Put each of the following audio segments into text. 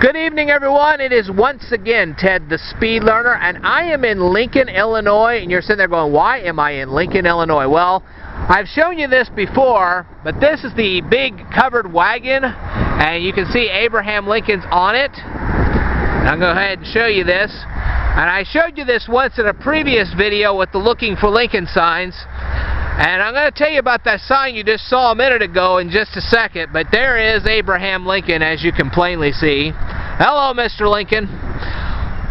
Good evening, everyone. It is once again Ted the Speed Learner, and I am in Lincoln, Illinois. And you're sitting there going, why am I in Lincoln, Illinois? Well, I've shown you this before, but this is the big covered wagon, and you can see Abraham Lincoln's on it. I'll go ahead and show you this. And I showed you this once in a previous video with the Looking for Lincoln signs. And I'm going to tell you about that sign you just saw a minute ago in just a second. But there is Abraham Lincoln, as you can plainly see. Hello, Mr. Lincoln.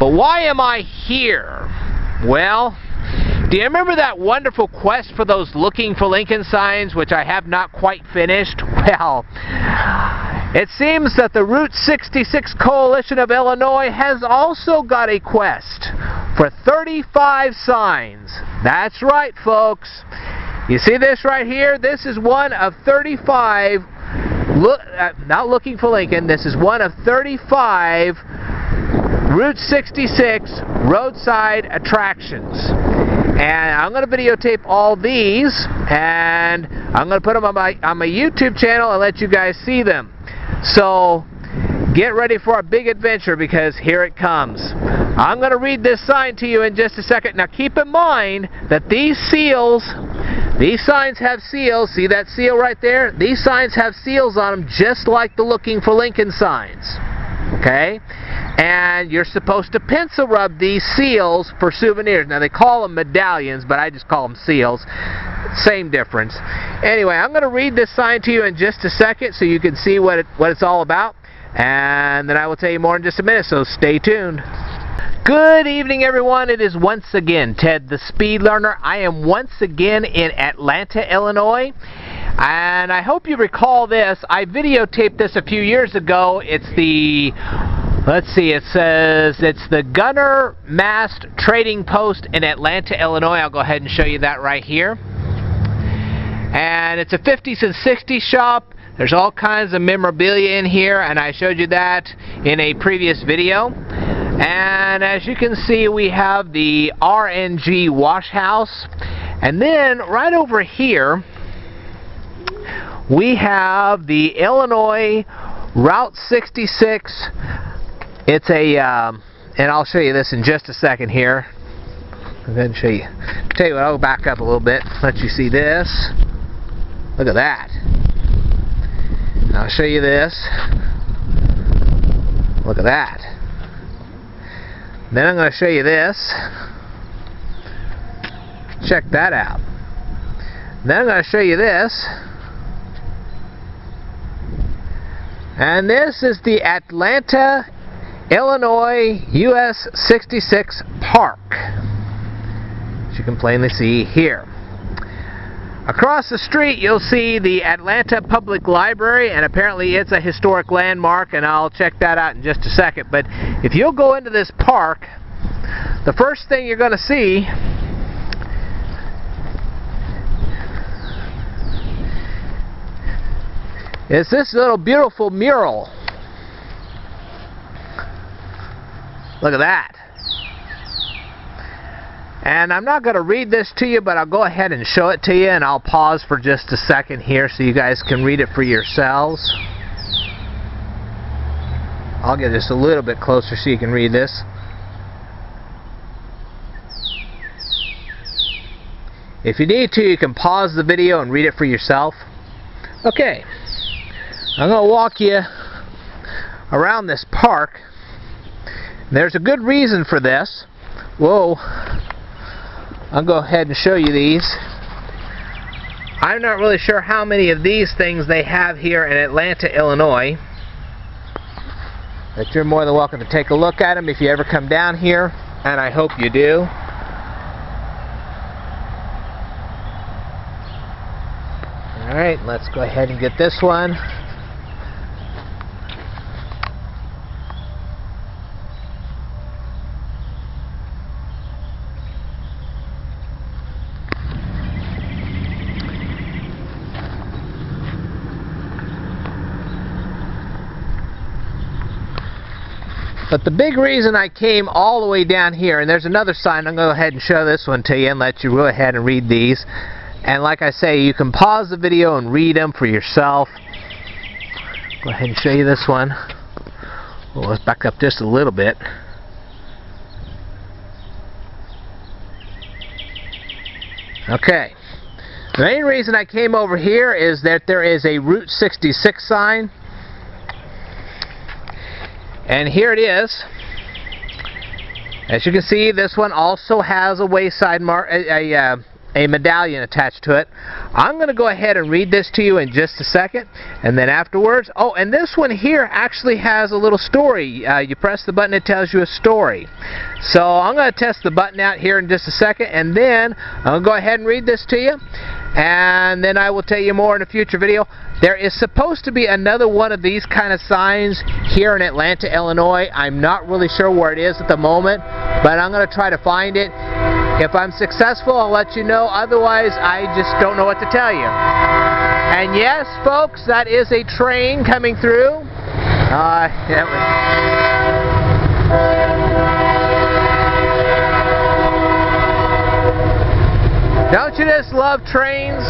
But why am I here? Well, do you remember that wonderful quest for those Looking for Lincoln signs, which I have not quite finished? Well, it seems that the Route 66 Coalition of Illinois has also got a quest for 35 signs. That's right, folks. You see this right here? This is one of 35, not Looking for Lincoln, this is one of 35 Route 66 roadside attractions. And I'm going to videotape all these, and I'm going to put them on my YouTube channel and let you guys see them. So get ready for a big adventure, because here it comes. I'm going to read this sign to you in just a second. Now keep in mind that these signs have seals. See that seal right there? These signs have seals on them, just like the Looking for Lincoln signs. Okay? And you're supposed to pencil rub these seals for souvenirs. Now they call them medallions, but I just call them seals. Same difference. Anyway, I'm going to read this sign to you in just a second so you can see what it's all about. And then I will tell you more in just a minute, so stay tuned. Good evening, everyone. It is once again Ted the Speed Learner. I am once again in Atlanta, Illinois. And I hope you recall this. I videotaped this a few years ago. It's the, let's see, it says it's the Gunner Mast Trading Post in Atlanta, Illinois. I'll go ahead and show you that right here. And it's a 50s and 60s shop. There's all kinds of memorabilia in here, and I showed you that in a previous video. And as you can see, we have the RNG wash house. And then right over here, we have the Illinois Route 66. It's a, and I'll show you this in just a second here. I'll go ahead and show you. Tell you what, I'll back up a little bit, let you see this. Look at that. I'll show you this. Look at that. Then I'm going to show you this. Check that out. Then I'm going to show you this. And this is the Atlanta, Illinois US 66 Park, as you can plainly see here. Across the street you'll see the Atlanta Public Library, and apparently it's a historic landmark, and I'll check that out in just a second. But if you'll go into this park, the first thing you're going to see is this little beautiful mural. Look at that. And I'm not going to read this to you, but I'll go ahead and show it to you, and I'll pause for just a second here so you guys can read it for yourselves. I'll get just a little bit closer so you can read this. If you need to, you can pause the video and read it for yourself. Okay, I'm going to walk you around this park. There's a good reason for this. Whoa. I'll go ahead and show you these. I'm not really sure how many of these things they have here in Atlanta, Illinois. But you're more than welcome to take a look at them if you ever come down here, and I hope you do. Alright, let's go ahead and get this one. But the big reason I came all the way down here, and there's another sign, I'm going to go ahead and show this one to you and let you go ahead and read these. And like I say, you can pause the video and read them for yourself. Go ahead and show you this one. Well, let's back up just a little bit. Okay. The main reason I came over here is that there is a Route 66 sign. And here it is. As you can see, this one also has a wayside a medallion attached to it. I'm going to go ahead and read this to you in just a second, and then afterwards, oh, and this one here actually has a little story. You press the button, it tells you a story. So I'm going to test the button out here in just a second, and then I'm going to go ahead and read this to you, and then I will tell you more in a future video. There is supposed to be another one of these kind of signs here in Atlanta, Illinois. I'm not really sure where it is at the moment, but I'm going to try to find it. If I'm successful, I'll let you know. Otherwise, I just don't know what to tell you. And yes, folks, that is a train coming through. Don't you just love trains?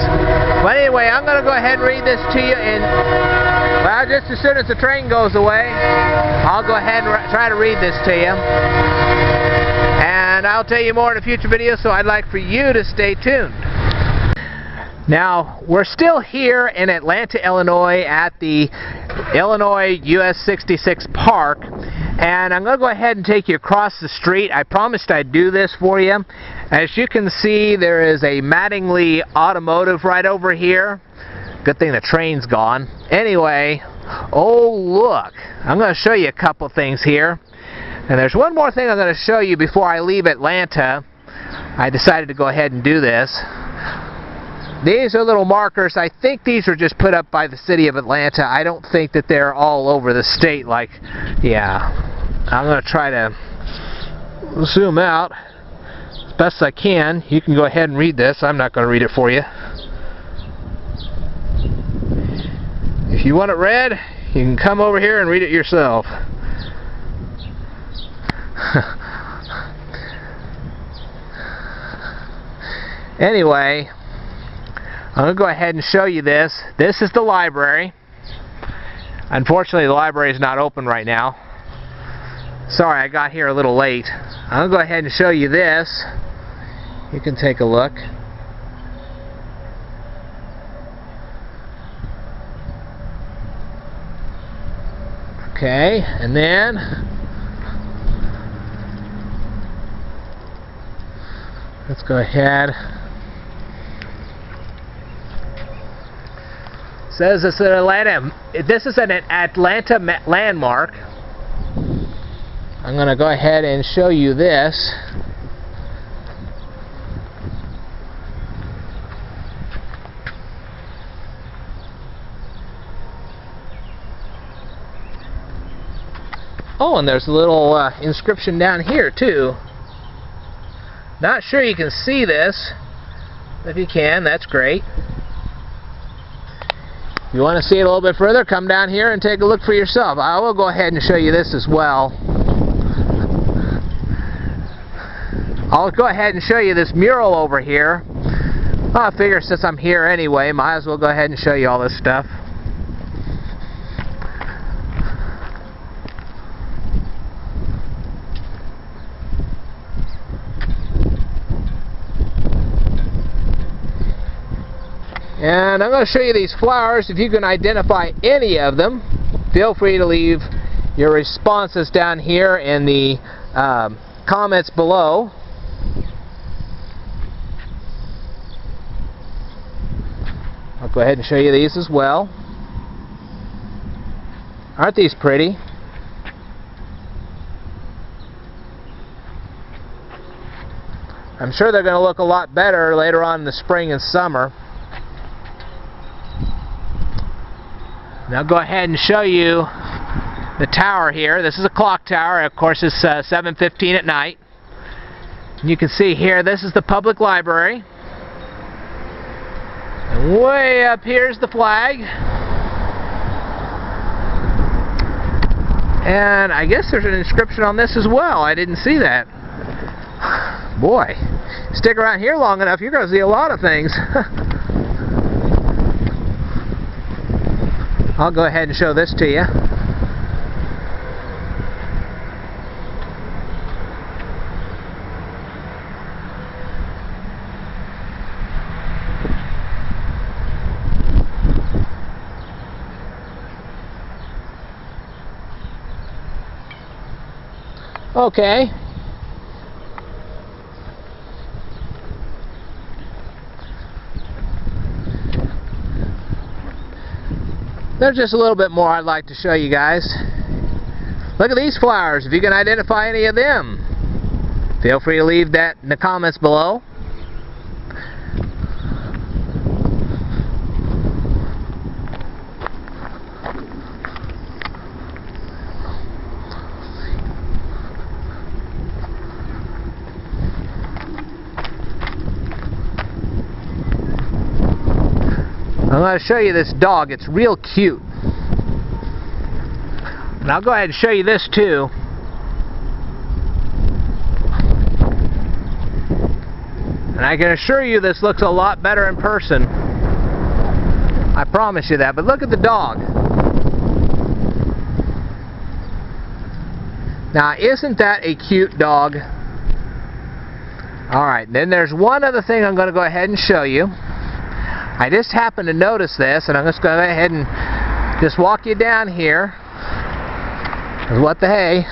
But anyway, I'm going to go ahead and read this to you. Well, just as soon as the train goes away, I'll go ahead and try to read this to you. And I'll tell you more in a future video, so I'd like for you to stay tuned. Now, we're still here in Atlanta, Illinois at the Illinois US 66 Park, and I'm going to go ahead and take you across the street. I promised I'd do this for you. As you can see, there is a Mattingly Automotive right over here. Good thing the train's gone. Anyway, oh look, I'm going to show you a couple things here. And there's one more thing I'm going to show you before I leave Atlanta. I decided to go ahead and do this. These are little markers. I think these are just put up by the city of Atlanta. I don't think that they're all over the state like, yeah. I'm going to try to zoom out as best I can. You can go ahead and read this. I'm not going to read it for you. If you want it read, you can come over here and read it yourself. Anyway, I'm going to go ahead and show you this. This is the library. Unfortunately, the library is not open right now. Sorry, I got here a little late. I'm going to go ahead and show you this. You can take a look. Okay, and then let's go ahead. It says it's an Atlanta. This is an Atlanta landmark. I'm going to go ahead and show you this. Oh, and there's a little inscription down here too. Not sure you can see this. If you can, that's great. If you want to see it a little bit further, come down here and take a look for yourself. I will go ahead and show you this as well. I'll go ahead and show you this mural over here. Well, I figure since I'm here anyway, might as well go ahead and show you all this stuff. And I'm going to show you these flowers. If you can identify any of them, feel free to leave your responses down here in the comments below. I'll go ahead and show you these as well. Aren't these pretty? I'm sure they're going to look a lot better later on in the spring and summer. Now go ahead and show you the tower here. This is a clock tower. Of course, it's 7:15 at night. And you can see here, this is the public library. And way up here's the flag. And I guess there's an inscription on this as well. I didn't see that. Boy, stick around here long enough, you're going to see a lot of things. I'll go ahead and show this to you. Okay. There's just a little bit more I'd like to show you guys. Look at these flowers. If you can identify any of them, feel free to leave that in the comments below. I'm going to show you this dog. It's real cute. And I'll go ahead and show you this too. And I can assure you this looks a lot better in person. I promise you that. But look at the dog. Now, isn't that a cute dog? Alright, then there's one other thing I'm going to go ahead and show you. I just happened to notice this, and I'm just going to go ahead and just walk you down here. What the hey?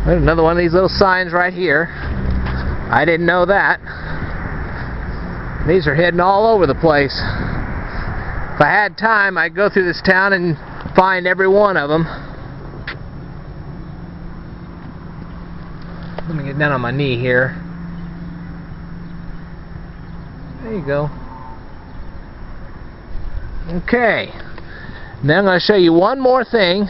There's another one of these little signs right here. I didn't know that. These are hidden all over the place. If I had time, I'd go through this town and find every one of them. Let me get down on my knee here. There you go. Okay. Now I'm going to show you one more thing.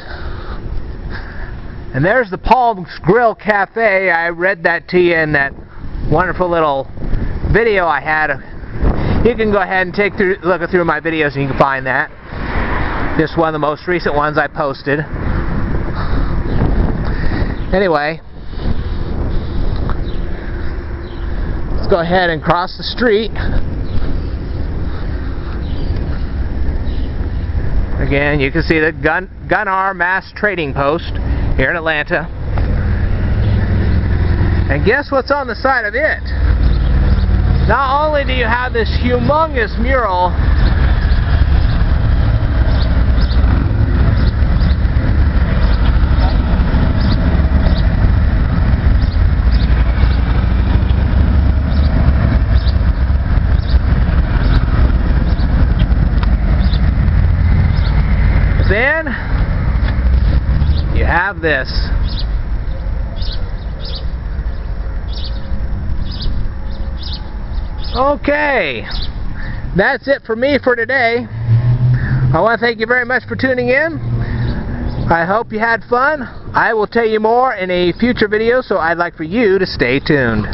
And there's the Paws Grill Cafe. I read that to you in that wonderful little video I had. You can go ahead and look through my videos and you can find that. Just one of the most recent ones I posted. Anyway, let's go ahead and cross the street. Again, you can see the Gunnar Mass Trading Post here in Atlanta. And guess what's on the side of it? Not only do you have this humongous mural, then you have this. Okay, that's it for me for today. I want to thank you very much for tuning in. I hope you had fun. I will tell you more in a future video, so I'd like for you to stay tuned.